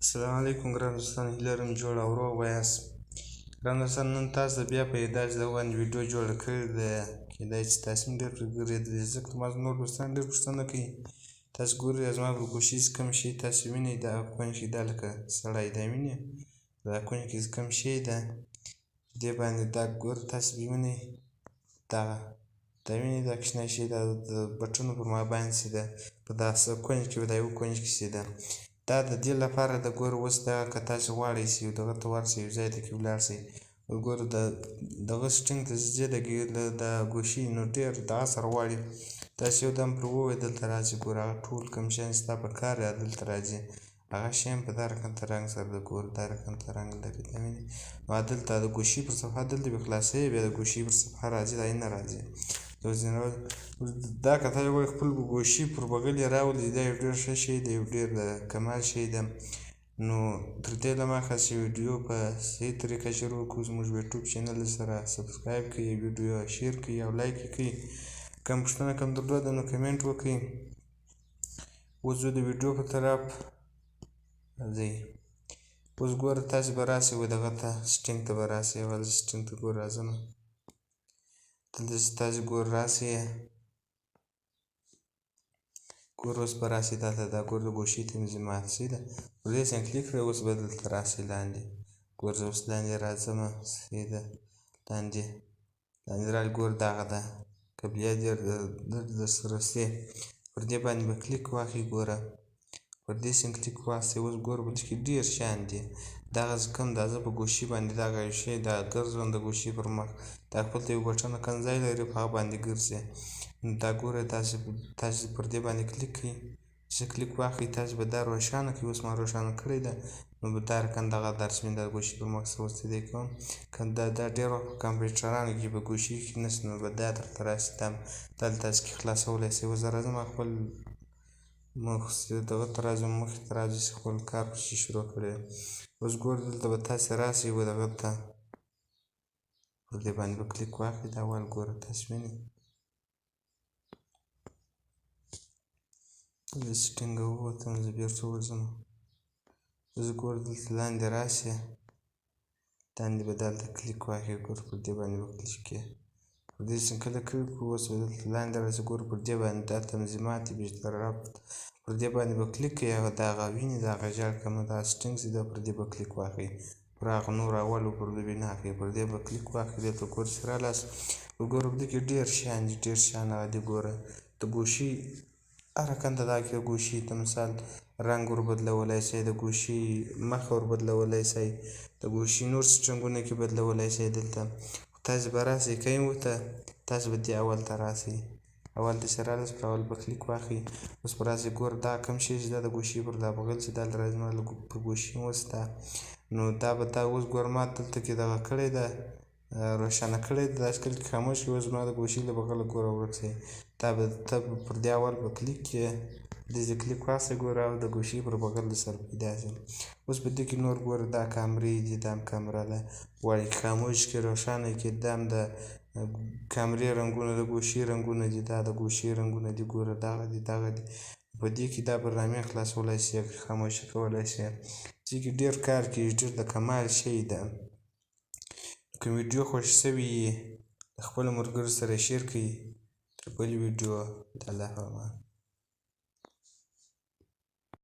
السلام علیکم ګران دوستان، هیله لرم جوړ او روغ به یاست. ګران دوستان، نن تاسو ته بیا په یو داسې ډول باندې ویډیو جوړه کړې ده. کیدای شي تاسو هم ډېر پرې ګرېدلي، ځکه زما نور دوستان ډېر پوښتنه کوي. تاسو ګورئ زما پر ګوشي کوم شی تاسو وینئ، دا کونج کې دا لکه سړی دا وینئ، دا کونج کې کوم شی ده، دې باندې دا ګوره تاسو وینئ، دغه دا وینئ دا کوچنی شی دا د بټنو پر ما باندې چې ده په داسې کونج کې دا یو کونج کې چې ده، دا د دې لپاره د ګوره اوس دغه که تاسو غواړئ چې دغه ته ورشئ، یو ځای ته کې ولاړ شئ، ګوره دغه سټینګ ته چې ځئ د ګوشي نو ډېر دغه سره غواړي، تاسو یو دم پرې ووهئ، دلته راځي ګوره هغه ټول کوم شیان چې ستا په کار دلته راځي، هغه شیان په دا رقم ته رنګ سره د ګوره دا رقم ته رنګ لري، دا وینئ. نو دلته د ګوشي پر صفحه دلته بیا خلاصوئ، بیا د ګوشي پر صفحه راځي، دا نه راځي. دا که تاسو غواړئ خپل ګوشي پر بغل یې راولئ، دا یو ډېر ښه شی دی، یو ډېر د کمال شی دی. نو تر دې دمخه چې ویډیو په صحیح طریقه شروع کړو، زموږ یوټیوب چینل سره سبسکرایب کړئ، ویډیو شیر کړئ او لایک یې کړئ. کوم پوښتنه کوم درلوده نو کمنټ وکړئ. اوس زه د ویډیو په طرف ځئ. اوس ګوره تاسو به راسئ دغه ته سټینګ ته به راسئ، اول زه سټینګ ته ګوره راځم، دلته چې تاسو ګوره راسئ، ګوره اوس به راسئ دلته دا ګوره د ګوشي تنظیمات صحیح ده، پر دې سم کلیک کړئ. اوس به دلته راسئ لاندې، ګوره زه اوس لاندې راځمه، صحیح ده، لاندې راغلئ، ګوره دغه ده که بیا دې درسره سي، پر دې باندې به کلیک واخلئ، ګوره پر دې سم کلیک واخلئ. اوس ګوره په دې کې ډېر شیان دي، دغه کوم دا زه په ګوشي باندې دغه یو شی دا ګرځوم د ګوشي پر مخ، دا خپل ته یو بټن کوم ځای لري په هغه باندې ګرځي. دا ګوره تاسو پر دې باندې کلیک کړئ، چې کلیک واخلئ تاسو به دا روښانه کړئ. اوس ما روښانه کړې ده، نو دا رقم دغه درسمین د ګوشي پر مخ اوس دې کوم که دا ډېر وخت په کمپیوټرانو کې په ګوشي کې نشته، نو به دا درته راشي، دلته تاسو کې خلاصولی شئ. اوس زه راځم خپل دغه ته راځم، مخې ته راځئ چې خپل کار پسې شروع کړی. اوس ګوره دلته به تاسو راسئ دغه ته، پر دې باندې به کلیک واخلئ، دا اول ګوره تاسو وینئ د سټینګه ووتم، زه بېرته ورځم. اوس ګوره دلته لاندې راسئ، لاندې به دلته کلیک واخلئ، ګوره پر دې باندې به کلیک کړئ، پر دې چې کله کلیک کړو اوس به دلته لاندې راسئ، ګوره پر دې باندې دا تنظیمات دي بیشتر ربط، پر دې باندې به کلیک کړئ، هغه دغه وینئ دغه ژیړ کوم دا سټینګ چې ده پر دې به کلیک واخلئ، پر هغه نور اولو پر دې نه اخلئ، پر دې به کلیک واخلئ، دلته ګوره چې رالاست، ګوره په دې کې ډېر شیان دي، ډېر شیان هغه دي، ګوره د ګوشي هر رقم ته دغه کې د ګوشي ته مثال رنګ ور بدلولی شئ، د ګوشي مخ ور بدلولی شئ، د ګوشي نور سټینګونه کې بدلولی شئ. دلته تاسو به راسئ کوم ته تاسو به دې اول ته راسئ، اول ته چې رالاست پر اول به کلیک واخلئ. اوس به راسئ ګوره دا کوم شی چې دا د ګوشي پر دا بغل چې دلته راځي زما په ګوشي اوس دا، نو دا به دا اوس ګوره ما دلته کې دغه کړې ده، روښانه کړې ده، داسې کله چې خاموش کړئ اوس زما د ګوشي له بغله ګوره ورک شئ، دا به ته پر دې اول به کلیک کړې، دې چې کلیک واخلئ ګوره او د ګوشي پر بغل درسره پیدا شي. اوس په دې کې نور ګوره دا کامرې دي، دا هم کامره ده، غواړئ خاموش کړئ روښانه کړئ، دا هم د کامرې رنګونه د ګوشي رنګونه دي، دا د ګوشي رنګونه دي، ګوره دغه دي دغه دي، په دې کې دا برنامې خلاصولی شئ، خاموشه کولی شئ، دې کې ډېر کار کېږي، ډېر د کمال شی ده. که ویډیو خوښ شوي یي د خپلو ملګرو سره شیر کړئ. تر بلې ویډیو د الله په امان.